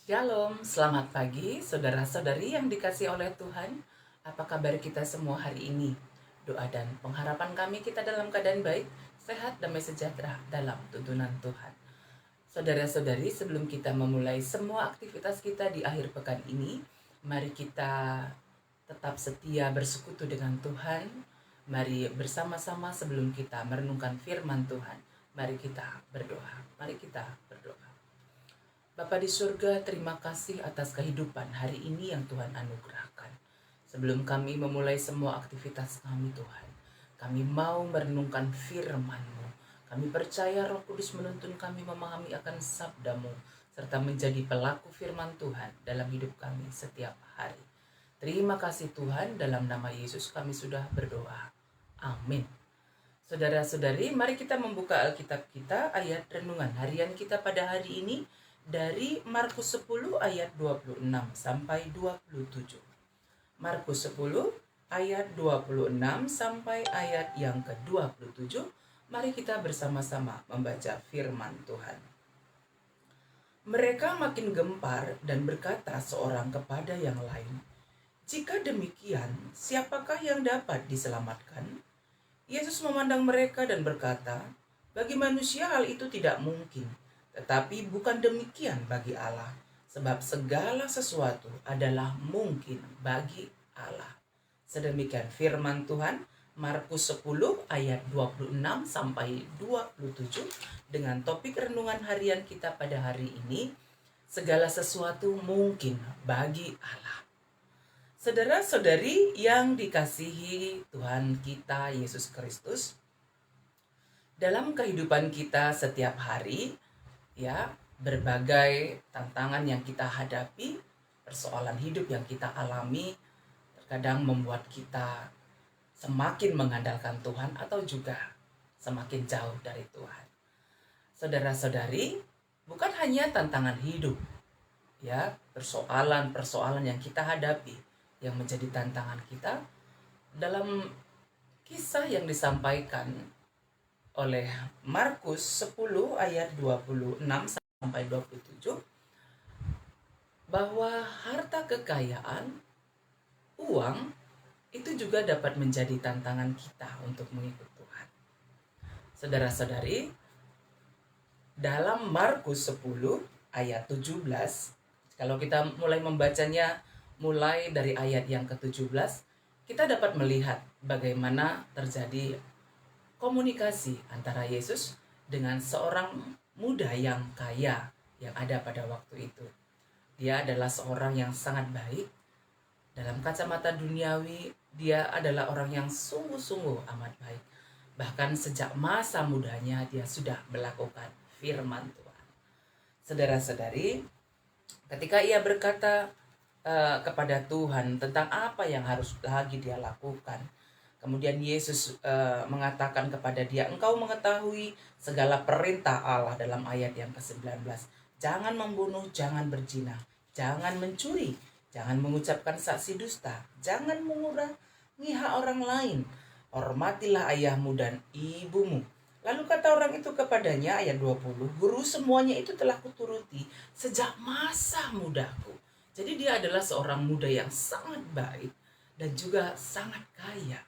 Shalom, selamat pagi saudara-saudari yang dikasihi oleh Tuhan. Apa kabar kita semua hari ini? Doa dan pengharapan kami kita dalam keadaan baik, sehat, damai sejahtera dalam tuntunan Tuhan. Saudara-saudari, sebelum kita memulai semua aktivitas kita di akhir pekan ini, mari kita tetap setia bersekutu dengan Tuhan. Mari bersama-sama sebelum kita merenungkan firman Tuhan, mari kita berdoa. Mari kita berdoa. Bapa di surga, terima kasih atas kehidupan hari ini yang Tuhan anugerahkan. Sebelum kami memulai semua aktivitas kami Tuhan, kami mau merenungkan firman-Mu. Kami percaya Roh Kudus menuntun kami memahami akan sabda-Mu, serta menjadi pelaku firman Tuhan dalam hidup kami setiap hari. Terima kasih Tuhan, dalam nama Yesus kami sudah berdoa. Amin. Saudara-saudari, mari kita membuka Alkitab kita, ayat renungan harian kita pada hari ini, dari Markus 10 ayat 26 sampai 27. Markus 10 ayat 26 sampai ayat yang ke-27. Mari kita bersama-sama membaca firman Tuhan. Mereka makin gempar dan berkata seorang kepada yang lain, "Jika demikian, siapakah yang dapat diselamatkan?" Yesus memandang mereka dan berkata, "Bagi manusia hal itu tidak mungkin, tetapi bukan demikian bagi Allah, sebab segala sesuatu adalah mungkin bagi Allah." Sedemikian firman Tuhan, Markus 10 ayat 26 sampai 27 dengan topik renungan harian kita pada hari ini, segala sesuatu mungkin bagi Allah. Saudara-saudari yang dikasihi Tuhan kita Yesus Kristus, dalam kehidupan kita setiap hari, ya, berbagai tantangan yang kita hadapi, persoalan hidup yang kita alami, terkadang membuat kita semakin mengandalkan Tuhan atau juga semakin jauh dari Tuhan. Saudara-saudari, bukan hanya tantangan hidup, ya, persoalan-persoalan yang kita hadapi yang menjadi tantangan kita. Dalam kisah yang disampaikan oleh Markus 10 ayat 26 sampai 27, bahwa harta kekayaan, uang, itu juga dapat menjadi tantangan kita untuk mengikut Tuhan. Saudara-saudari, dalam Markus 10 ayat 17, kalau kita mulai membacanya mulai dari ayat yang ke-17, kita dapat melihat bagaimana terjadi komunikasi antara Yesus dengan seorang muda yang kaya yang ada pada waktu itu. Dia adalah seorang yang sangat baik. Dalam kacamata duniawi, dia adalah orang yang sungguh-sungguh amat baik. Bahkan sejak masa mudanya dia sudah melakukan firman Tuhan. Saudara-saudari, ketika ia berkata kepada Tuhan tentang apa yang harus lagi dia lakukan, kemudian Yesus mengatakan kepada dia, "Engkau mengetahui segala perintah Allah," dalam ayat yang ke-19. "Jangan membunuh, jangan berzina, jangan mencuri, jangan mengucapkan saksi dusta, jangan mengurangi hak orang lain, hormatilah ayahmu dan ibumu." Lalu kata orang itu kepadanya, ayat 20, "Guru, semuanya itu telah kuturuti sejak masa mudaku." Jadi dia adalah seorang muda yang sangat baik dan juga sangat kaya.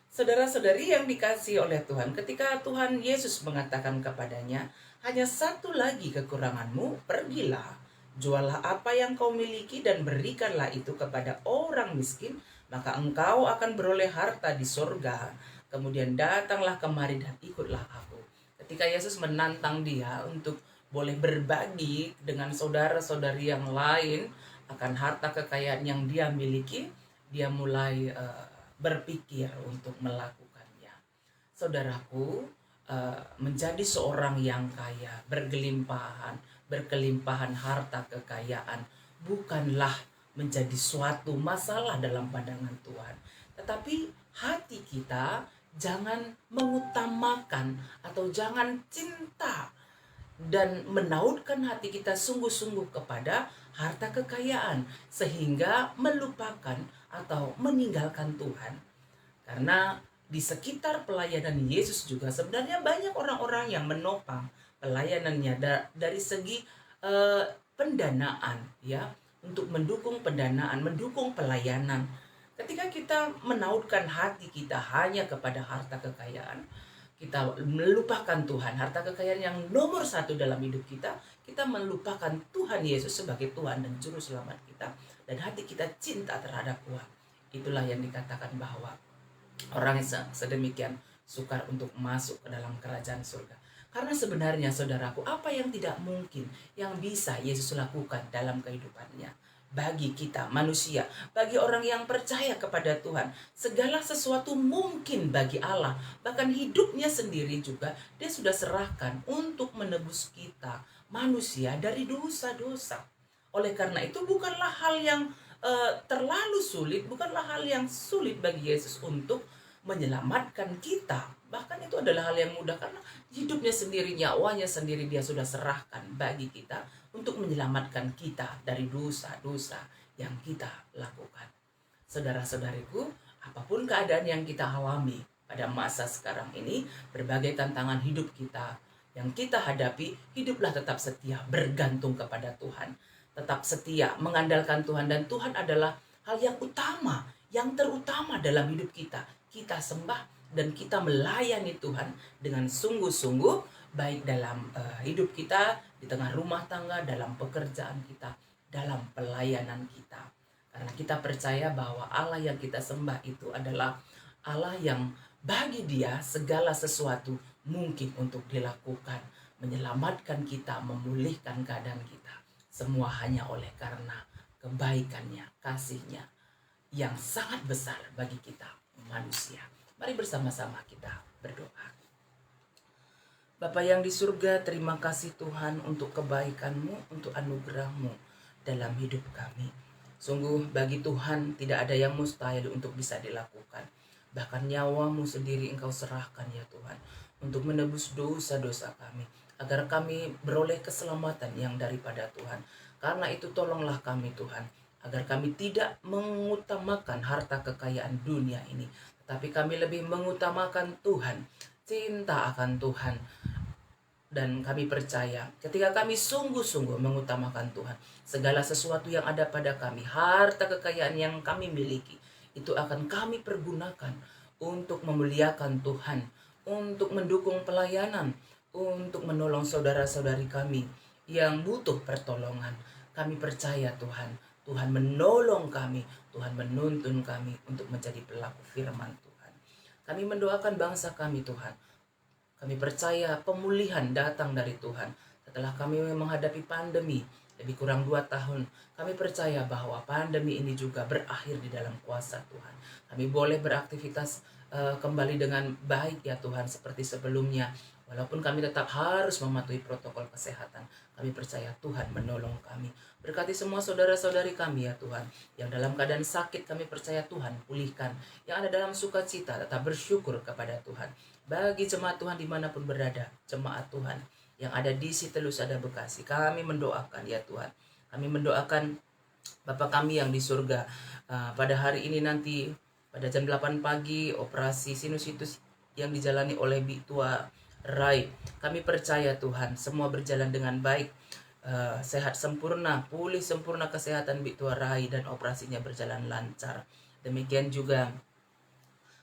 Saudara-saudari yang dikasihi oleh Tuhan, ketika Tuhan Yesus mengatakan kepadanya, "Hanya satu lagi kekuranganmu, pergilah, jualah apa yang kau miliki dan berikanlah itu kepada orang miskin, maka engkau akan beroleh harta di sorga. Kemudian datanglah kemari dan ikutlah aku." Ketika Yesus menantang dia untuk boleh berbagi dengan saudara-saudari yang lain akan harta kekayaan yang dia miliki, dia mulai berpikir untuk melakukannya. Saudaraku, menjadi seorang yang kaya, berkelimpahan harta kekayaan bukanlah menjadi suatu masalah dalam pandangan Tuhan. Tetapi hati kita jangan mengutamakan atau jangan cinta dan menautkan hati kita sungguh-sungguh kepada harta kekayaan sehingga melupakan atau meninggalkan Tuhan. Karena di sekitar pelayanan Yesus juga sebenarnya banyak orang-orang yang menopang pelayanannya dari segi pendanaan, ya, untuk mendukung pendanaan, mendukung pelayanan. Ketika kita menautkan hati kita hanya kepada harta kekayaan, kita melupakan Tuhan, harta kekayaan yang nomor satu dalam hidup kita, kita melupakan Tuhan Yesus sebagai Tuhan dan Juru Selamat kita, dan hati kita cinta terhadap uang. Itulah yang dikatakan bahwa orang yang sedemikian sukar untuk masuk ke dalam kerajaan surga. Karena sebenarnya saudaraku, apa yang tidak mungkin yang bisa Yesus lakukan dalam kehidupannya? Bagi kita manusia, bagi orang yang percaya kepada Tuhan, segala sesuatu mungkin bagi Allah. Bahkan hidupnya sendiri juga dia sudah serahkan untuk menebus kita manusia dari dosa-dosa. Oleh karena itu bukanlah hal yang terlalu sulit, bukanlah hal yang sulit bagi Yesus untuk menyelamatkan kita. Bahkan itu adalah hal yang mudah karena hidupnya sendiri, nyawanya sendiri dia sudah serahkan bagi kita untuk menyelamatkan kita dari dosa-dosa yang kita lakukan. Saudara-saudariku, apapun keadaan yang kita alami pada masa sekarang ini, berbagai tantangan hidup kita yang kita hadapi, hiduplah tetap setia, bergantung kepada Tuhan. Tetap setia, mengandalkan Tuhan, dan Tuhan adalah hal yang utama, yang terutama dalam hidup kita. Kita sembah dan kita melayani Tuhan dengan sungguh-sungguh, baik dalam hidup kita, di tengah rumah tangga, dalam pekerjaan kita, dalam pelayanan kita. Karena kita percaya bahwa Allah yang kita sembah itu adalah Allah yang bagi Dia segala sesuatu mungkin untuk dilakukan, menyelamatkan kita, memulihkan keadaan kita. Semua hanya oleh karena kebaikannya, kasihnya yang sangat besar bagi kita manusia. Mari bersama-sama kita berdoa. Bapa yang di surga, terima kasih Tuhan untuk kebaikan-Mu, untuk anugerah-Mu dalam hidup kami. Sungguh bagi Tuhan tidak ada yang mustahil untuk bisa dilakukan. Bahkan nyawa-Mu sendiri Engkau serahkan ya Tuhan, untuk menebus dosa-dosa kami, agar kami beroleh keselamatan yang daripada Tuhan. Karena itu tolonglah kami Tuhan, agar kami tidak mengutamakan harta kekayaan dunia ini, tetapi kami lebih mengutamakan Tuhan, cinta akan Tuhan. Dan kami percaya ketika kami sungguh-sungguh mengutamakan Tuhan, segala sesuatu yang ada pada kami, harta kekayaan yang kami miliki, itu akan kami pergunakan untuk memuliakan Tuhan, untuk mendukung pelayanan, untuk menolong saudara-saudari kami yang butuh pertolongan. Kami percaya Tuhan, Tuhan menolong kami, Tuhan menuntun kami untuk menjadi pelaku firman Tuhan. Kami mendoakan bangsa kami Tuhan. Kami percaya pemulihan datang dari Tuhan. Setelah kami menghadapi pandemi lebih kurang 2 tahun, kami percaya bahwa pandemi ini juga berakhir di dalam kuasa Tuhan. Kami boleh beraktivitas kembali dengan baik ya Tuhan, seperti sebelumnya. Walaupun kami tetap harus mematuhi protokol kesehatan, kami percaya Tuhan menolong kami. Berkati semua saudara-saudari kami ya Tuhan, yang dalam keadaan sakit kami percaya Tuhan pulihkan. Yang ada dalam sukacita tetap bersyukur kepada Tuhan. Bagi jemaat Tuhan dimanapun berada, jemaat Tuhan yang ada di Sitelusada Bekasi, kami mendoakan ya Tuhan. Kami mendoakan Bapa kami yang di surga, pada hari ini nanti pada jam 8 pagi operasi sinusitis yang dijalani oleh Bitua Rai. Kami percaya Tuhan semua berjalan dengan baik, sehat sempurna, pulih sempurna kesehatan Bitua Rai, dan operasinya berjalan lancar. Demikian juga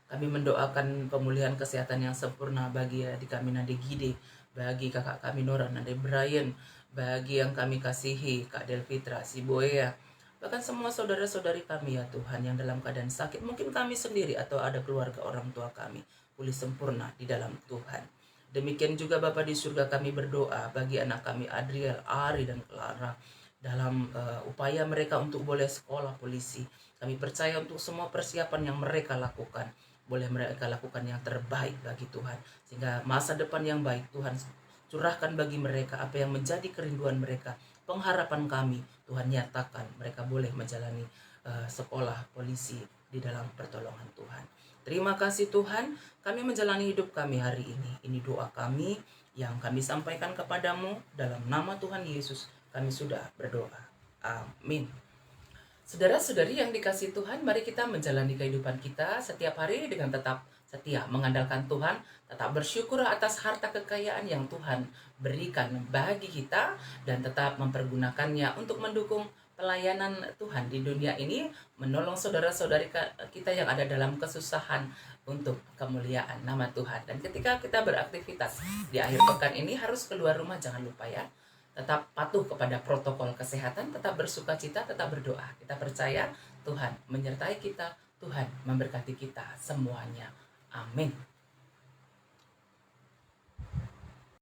kami mendoakan pemulihan kesehatan yang sempurna bagi adik kami Nade Gide, bagi kakak kami Nora Nade Brian, bagi yang kami kasihi Kak Delfitra, si Boya, bahkan semua saudara-saudari kami ya Tuhan yang dalam keadaan sakit, mungkin kami sendiri atau ada keluarga orang tua kami, pulih sempurna di dalam Tuhan. Demikian juga Bapa di surga, kami berdoa bagi anak kami Adriel, Ari, dan Clara dalam upaya mereka untuk boleh sekolah polisi. Kami percaya untuk semua persiapan yang mereka lakukan, boleh mereka lakukan yang terbaik bagi Tuhan, sehingga masa depan yang baik Tuhan curahkan bagi mereka. Apa yang menjadi kerinduan mereka, pengharapan kami, Tuhan nyatakan mereka boleh menjalani sekolah polisi di dalam pertolongan Tuhan. Terima kasih Tuhan, kami menjalani hidup kami hari ini. Ini doa kami yang kami sampaikan kepadamu dalam nama Tuhan Yesus. Kami sudah berdoa. Amin. Saudara-saudari yang dikasihi Tuhan, mari kita menjalani kehidupan kita setiap hari dengan tetap setia mengandalkan Tuhan, tetap bersyukur atas harta kekayaan yang Tuhan berikan bagi kita, dan tetap mempergunakannya untuk mendukung pelayanan Tuhan di dunia ini, menolong saudara-saudari kita yang ada dalam kesusahan untuk kemuliaan nama Tuhan. Dan ketika kita beraktivitas di akhir pekan ini, harus keluar rumah, jangan lupa ya, tetap patuh kepada protokol kesehatan, tetap bersuka cita, tetap berdoa. Kita percaya Tuhan menyertai kita, Tuhan memberkati kita semuanya. Amin.